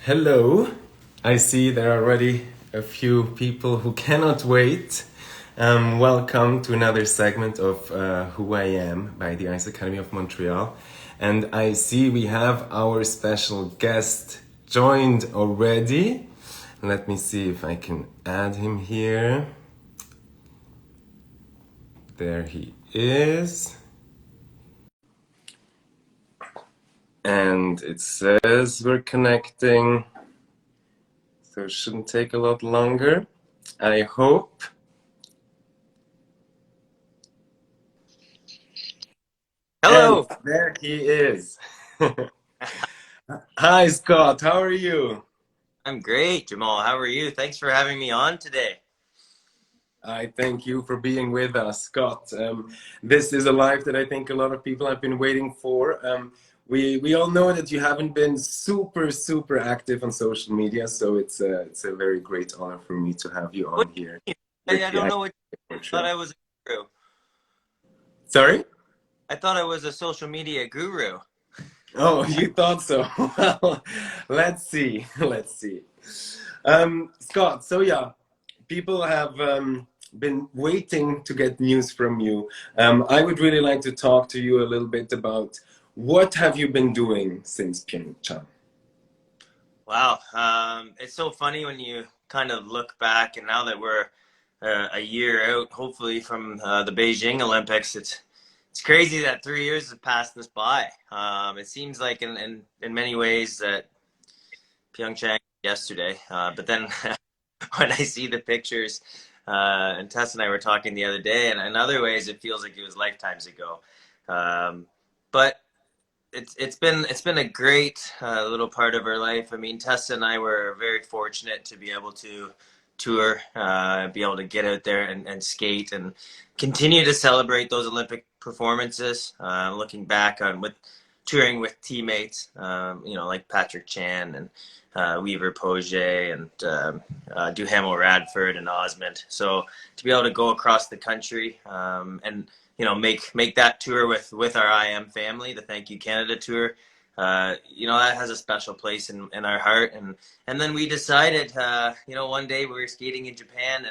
Hello. I see there are already a few people who cannot wait. Welcome to another segment of Who I Am by the Academy of Montreal. And I see we have our special guest joined already. Let me see if I can add him here. There he is. And it says we're connecting. So it shouldn't take a lot longer, I hope. And Hello. there he is. Hi, Scott. How are you? I'm great, Jamal. How are you? Thanks for having me on today. I thank you for being with us, Scott. This is a life that I think a lot of people have been waiting for. We all know that you haven't been super active on social media, so it's a very great honor for me to have you What on here do you mean? with I the don't Academy know what of you thought Montreal. I was a guru. Sorry? I thought I was a social media guru. Oh, you thought so? Well, let's see. Let's see. Scott, so yeah, people have been waiting to get news from you. I would really like to talk to you a little bit about what have you been doing since Pyeongchang? Wow. It's so funny when you kind of look back, and now that we're a year out, hopefully from the Beijing Olympics, it's crazy that 3 years have passed us by. It seems like in many ways that Pyeongchang yesterday, but then when I see the pictures, and Tess and I were talking the other day, and in other ways it feels like it was lifetimes ago. But it's been a great little part of our life. I mean, Tessa and I were very fortunate to be able to tour, be able to get out there and skate and continue to celebrate those Olympic performances. Looking back on with touring with teammates, like Patrick Chan and Weaver Poget and Duhamel Radford and Osmond. So to be able to go across the country and make that tour with our IM family, the Thank You Canada tour. That has a special place in our heart. And then we decided, one day we were skating in Japan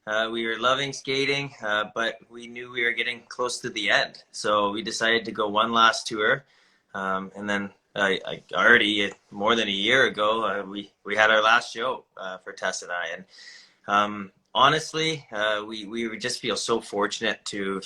and we were loving skating, but we knew we were getting close to the end. So we decided to go one last tour. And then I already more than a year ago, we had our last show for Tess and I. And honestly, we just feel so fortunate to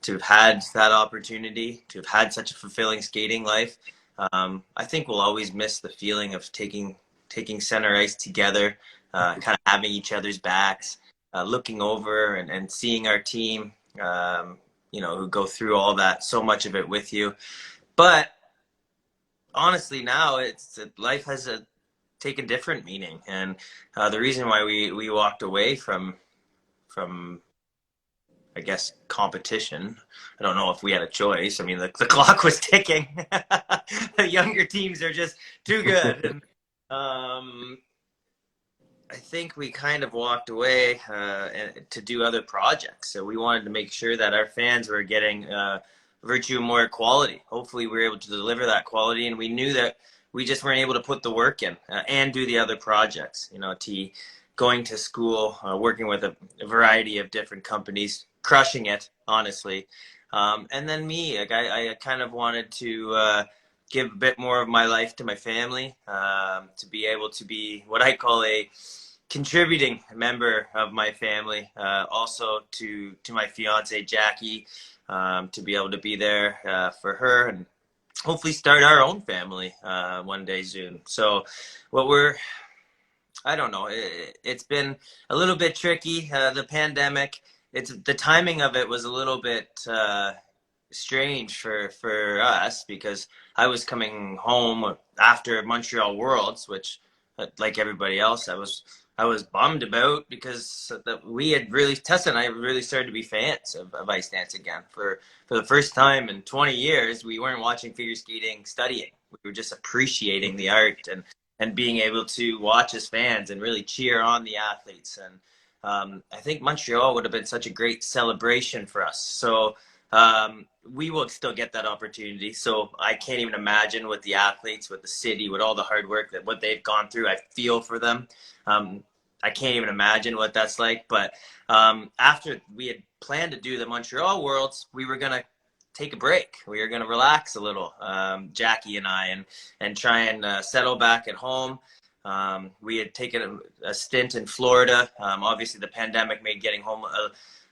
have had that opportunity, to have had such a fulfilling skating life. I think we'll always miss the feeling of taking center ice together, kind of having each other's backs, looking over and seeing our team, who go through all that, so much of it with you. But honestly, now life has taken different meaning, and the reason why we walked away from I guess competition. I don't know if we had a choice. I mean, the clock was ticking. The younger teams are just too good. And I think we kind of walked away to do other projects. So we wanted to make sure that our fans were getting Virtue and Moir quality. Hopefully, we were able to deliver that quality, and we knew that we just weren't able to put the work in and do the other projects. Going to school, working with a variety of different companies, crushing it, honestly. And then me, like I kind of wanted to give a bit more of my life to my family, to be able to be what I call a contributing member of my family, also to my fiance Jackie, to be able to be there for her and hopefully start our own family one day soon. So what we're I don't know. It's been a little bit tricky. The pandemic, it's the timing of it was a little bit strange for us because I was coming home after Montreal Worlds, which, like everybody else, I was bummed about because we had really Tessa and I really started to be fans of ice dance again. For the first time in 20 years, we weren't watching figure skating studying. We were just appreciating the art and being able to watch as fans and really cheer on the athletes. And I think Montreal would have been such a great celebration for us. So we will still get that opportunity. So I can't even imagine what the athletes, with the city, with all the hard work that what they've gone through. I feel for them. I can't even imagine what that's like. But after we had planned to do the Montreal Worlds, we were gonna take a break. We were gonna relax a little, Jackie and I, and try and settle back at home. We had taken a stint in Florida. Obviously, the pandemic made getting home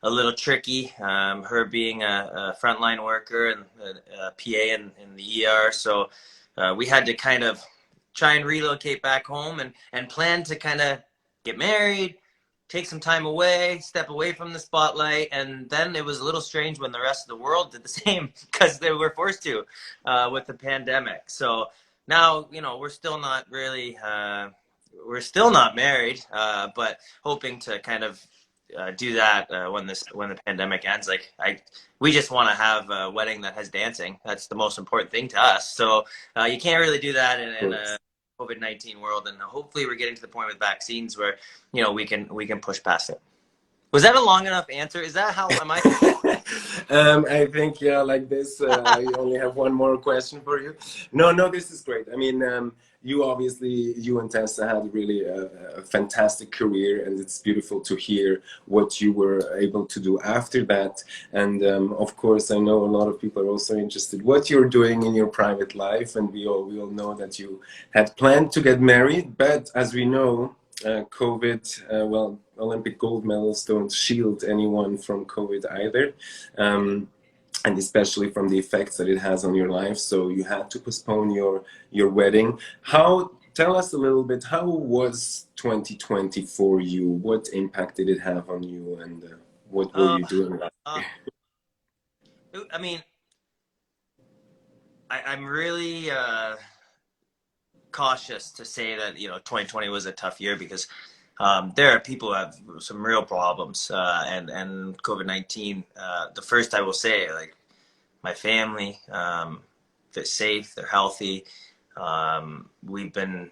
a little tricky. Her being a frontline worker and a PA in the ER, so we had to kind of try and relocate back home and plan to kind of get married, take some time away, step away from the spotlight. And then it was a little strange when the rest of the world did the same because they were forced to with the pandemic. So now, we're still not really, we're still not married, but hoping to kind of do that when the pandemic ends. We just want to have a wedding that has dancing. That's the most important thing to us. So you can't really do that in a COVID-19 world, and hopefully we're getting to the point with vaccines where we can push past it. Was that a long enough answer? Is that how am I? I think, yeah, like this. I only have one more question for you. No, this is great. I mean, you and Tessa had really a fantastic career, and it's beautiful to hear what you were able to do after that. And of course, I know a lot of people are also interested what you're doing in your private life, and we all know that you had planned to get married, but as we know, COVID, well, Olympic gold medals don't shield anyone from COVID either, and especially from the effects that it has on your life. So you had to postpone your wedding. Tell us a little bit, how was 2020 for you? What impact did it have on you, and what were you doing last year? I mean, I'm really cautious to say that 2020 was a tough year because there are people who have some real problems, and COVID-19. The first I will say, like, my family, they're safe, they're healthy. We've been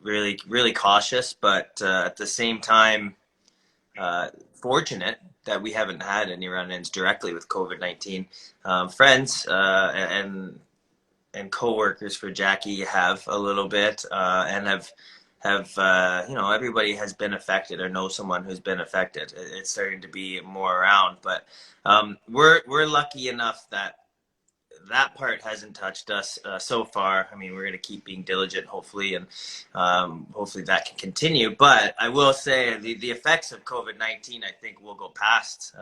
really, really cautious, but at the same time, fortunate that we haven't had any run-ins directly with COVID-19. Friends and coworkers for Jackie have a little bit, and have everybody has been affected or know someone who's been affected. It's starting to be more around, but we're lucky enough that part hasn't touched us so far. I mean, we're going to keep being diligent, hopefully, and hopefully that can continue. But I will say the effects of COVID-19, I think, will go past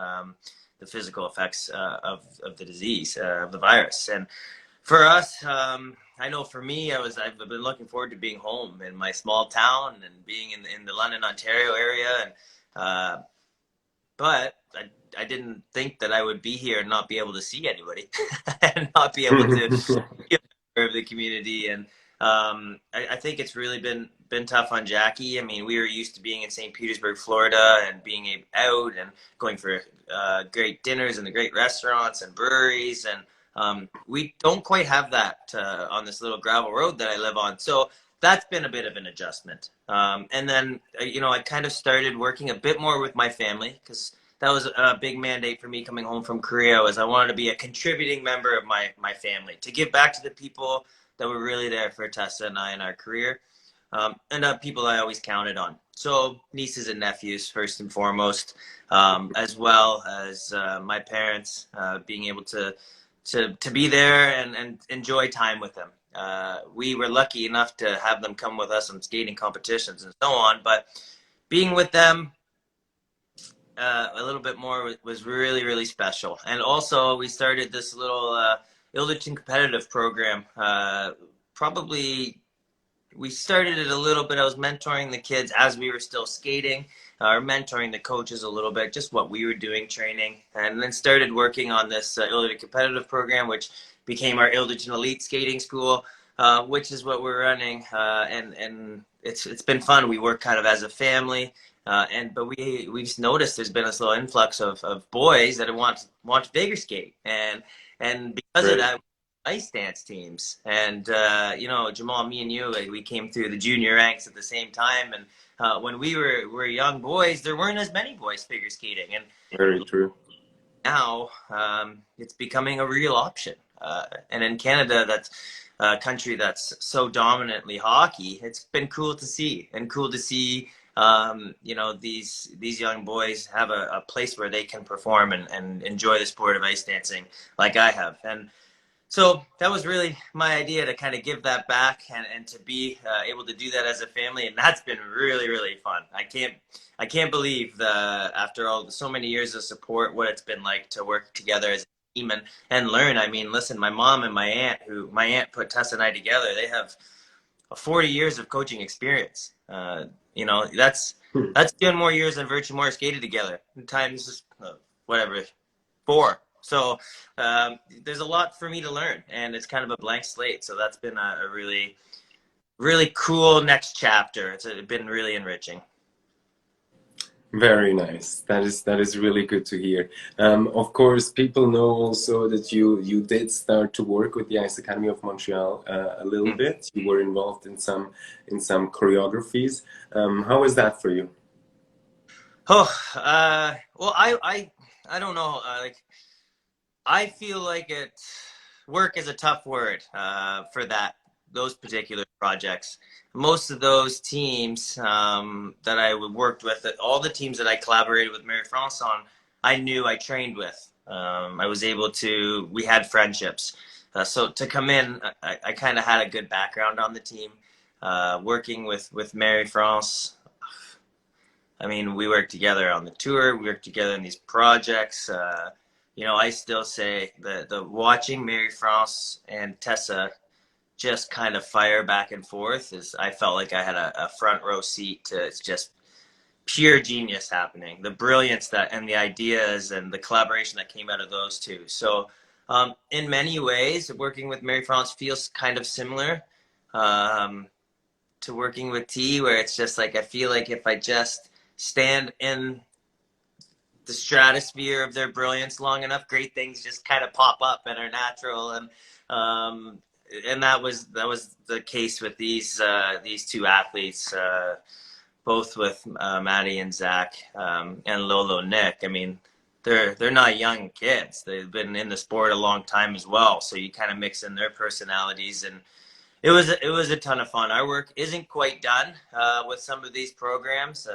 the physical effects of the disease, of the virus. And for us, I know for me, I've been looking forward to being home in my small town and being in the London, Ontario area. And but I didn't think that I would be here and not be able to see anybody and not be able to be a member of the community. And I think it's really been tough on Jackie. I mean, we were used to being in St. Petersburg, Florida, and being out and going for great dinners in the great restaurants and breweries. And we don't quite have that on this little gravel road that I live on. So that's been a bit of an adjustment. And then, I kind of started working a bit more with my family, because that was a big mandate for me coming home from Korea. Was I wanted to be a contributing member of my family, to give back to the people that were really there for Tessa and I in our career, and people I always counted on. So nieces and nephews, first and foremost, as well as my parents, being able to be there and enjoy time with them. We were lucky enough to have them come with us on skating competitions and so on, but being with them a little bit more was really, really special. And also, we started this little Ilderton competitive program. Probably we started it a little bit. I was mentoring the kids as we were still skating, or mentoring the coaches a little bit, just what we were doing, training, and then started working on this Ilderton competitive program, which became our Ilderton Elite Skating School, which is what we're running, and it's been fun. We work kind of as a family, but we've noticed there's been this little influx of boys that want to figure skate, and because of that, ice dance teams. And Jamal, me and you, we came through the junior ranks at the same time, and when we were young boys, there weren't as many boys figure skating. And very true. now it's becoming a real option. And in Canada, that's a country that's so dominantly hockey. It's been cool to see, and cool to see these young boys have a place where they can perform and enjoy the sport of ice dancing like I have. And so that was really my idea, to kind of give that back and to be able to do that as a family, and that's been really, really fun. I can't believe after so many years of support, what it's been like to work together as a team and learn. I mean, listen, my mom and my aunt put Tessa and I together. They have 40 years of coaching experience. That's doing more years than Virtue Moir skated together. Times whatever, 4. So there's a lot for me to learn, and it's kind of a blank slate. So that's been a really, really cool next chapter. It's been really enriching. Very nice. That is really good to hear. Of course, people know also that you did start to work with the Ice Academy of Montreal a little bit. You were involved in some choreographies. How is that for you? Oh, well, I don't know. I feel like work is a tough word for those particular projects. Most of those teams that I worked with, all the teams that I collaborated with Mary France on, I trained with. We had friendships. So to come in, I kind of had a good background on the team. Working with Mary France, I mean, we worked together on the tour. We worked together in these projects. I still say the watching Mary France and Tessa just kind of fire back and forth I felt like I had a front row seat to just pure genius happening. The brilliance and the ideas and the collaboration that came out of those two. So in many ways, working with Mary France feels kind of similar to working with T, where it's just like I feel like if I just stand in the stratosphere of their brilliance long enough, great things just kind of pop up and are natural. And that was the case with these two athletes, both with Maddie and Zach, and Lolo Nick. I mean, they're not young kids. They've been in the sport a long time as well. So you kind of mix in their personalities, and it was a ton of fun. Our work isn't quite done with some of these programs.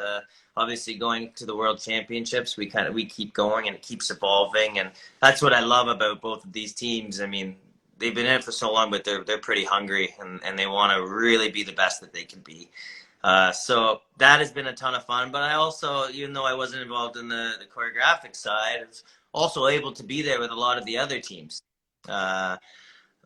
Obviously, going to the World Championships, we keep going, and it keeps evolving, and that's what I love about both of these teams. I mean, they've been in it for so long, but they're pretty hungry, and they want to really be the best that they can be. So that has been a ton of fun. But I also, even though I wasn't involved in the choreographic side, I was also able to be there with a lot of the other teams.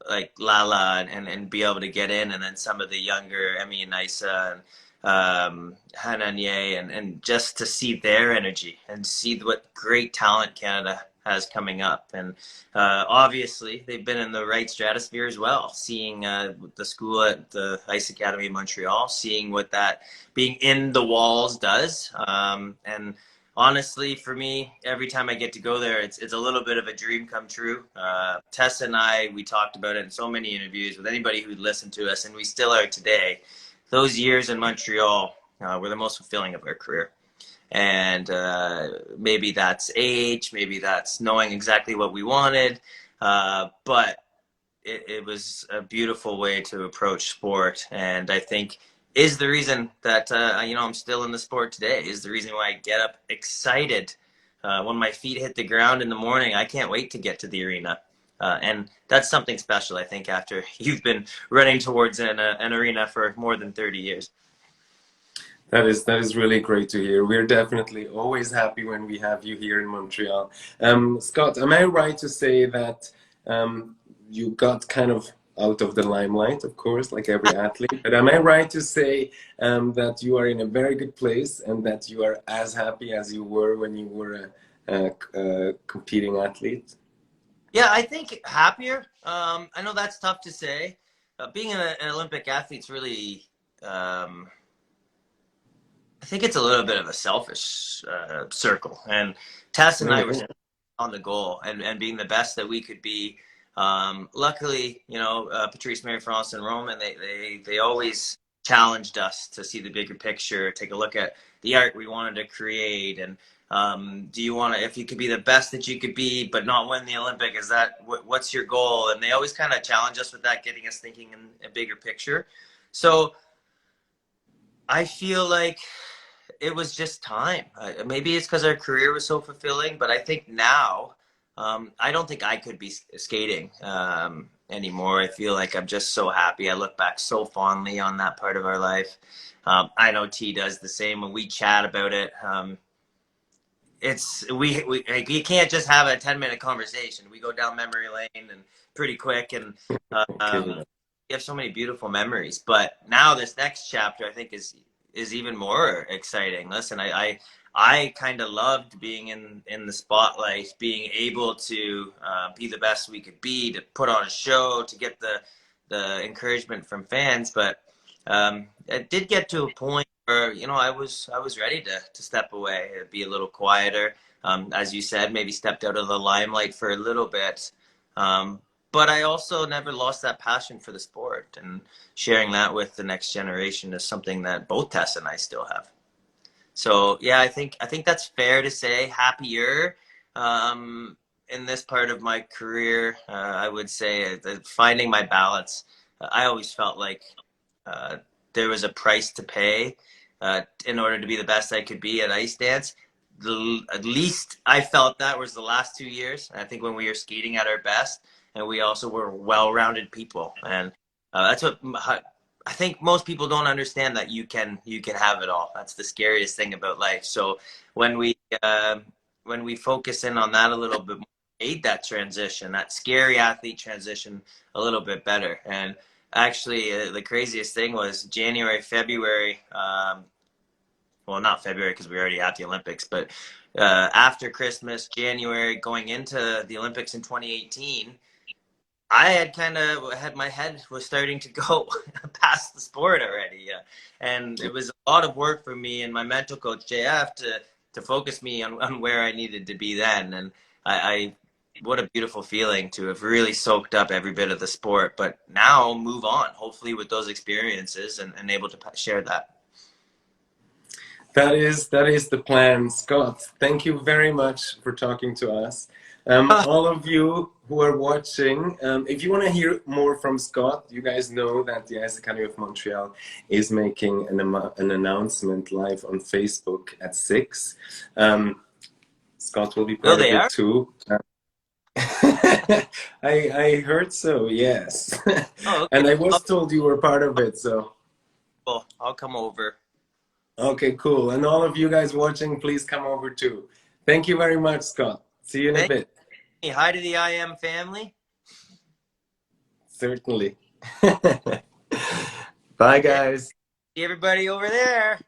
Like Lala and be able to get in, and then some of the younger Emmy and Isa and Hannah and Ye, and just to see their energy and see what great talent Canada has coming up. And obviously they've been in the right stratosphere as well, seeing the school at the Ice Academy of Montreal, seeing what that being in the walls does. And honestly, for me, every time I get to go there, it's a little bit of a dream come true. Tess and we talked about it in so many interviews with anybody who'd listened to us, and we still are today. Those years in Montreal were the most fulfilling of our career. And maybe that's age, maybe that's knowing exactly what we wanted, but it was a beautiful way to approach sport, and I think is the reason that I'm still in the sport today, is the reason why I get up excited when my feet hit the ground in the morning. I can't wait to get to the arena, and that's something special, I think, after you've been running towards an arena for more than 30 years. That is really great to hear. We're definitely always happy when we have you here in Montreal. Scott, am I right to say that you got kind of out of the limelight, of course, like every athlete, but am I right to say that you are in a very good place and that you are as happy as you were when you were a competing athlete? Yeah, I think happier. I know that's tough to say. Being an Olympic athlete's really... I think it's a little bit of a selfish circle, and Tess and I were on the goal and being the best that we could be. Luckily, Patrice, Mary France, and Roman, they always challenged us to see the bigger picture, take a look at the art we wanted to create, and Do you want to, if you could be the best that you could be, but not win the Olympic, is that, what's your goal? And they always kind of challenge us with that, getting us thinking in a bigger picture. So I feel like it was just time. Maybe it's because our career was so fulfilling, but I think now, I don't think I could be skating anymore. I feel like I'm just so happy. I look back so fondly on that part of our life. I know T does the same when we chat about it. It's we like, you can't just have a 10-minute conversation. We go down memory lane and pretty quick, and Okay. you have so many beautiful memories. But now this next chapter, I think, is even more exciting. Listen, I kind of loved being in the spotlight, being able to be the best we could be, to put on a show, to get the encouragement from fans. But it did get to a point where, I was ready to step away, be a little quieter. As you said, maybe stepped out of the limelight for a little bit. But I also never lost that passion for the sport, and sharing that with the next generation is something that both Tess and I still have. So yeah, I think that's fair to say. Happier in this part of my career, I would say finding my balance. I always felt like uh, there was a price to pay in order to be the best I could be at ice dance. At least I felt that was the last 2 years. I think when we were skating at our best, and we also were well-rounded people, and that's what I think most people don't understand, that you can have it all. That's the scariest thing about life. So when we uh, when we focus in on that a little bit more, made that transition, that scary athlete transition, a little bit better. And actually, the craziest thing was January, February. Well, not February because we were already at the Olympics, but after Christmas, January, going into the Olympics in 2018, I had kind of had my head was starting to go past the sport already, and it was a lot of work for me and my mental coach JF to focus me on where I needed to be then. And I what a beautiful feeling to have really soaked up every bit of the sport, but now move on, hopefully with those experiences, and able to share that. That is the plan, Scott. Thank you very much for talking to us. All of you who are watching, if you want to hear more from Scott, you guys know that the Ice Academy of Montreal is making an announcement live on Facebook at 6. Scott will be Oh, part of they it are? too. I heard so, yes. Oh, okay. And I was told you were part of it, so. I'll come over. Okay, cool. And all of you guys watching, please come over too. Thank you very much, Scott. See you in a Thank bit. you. Hi to the IM family. Certainly. Bye, Okay. guys. See everybody over there.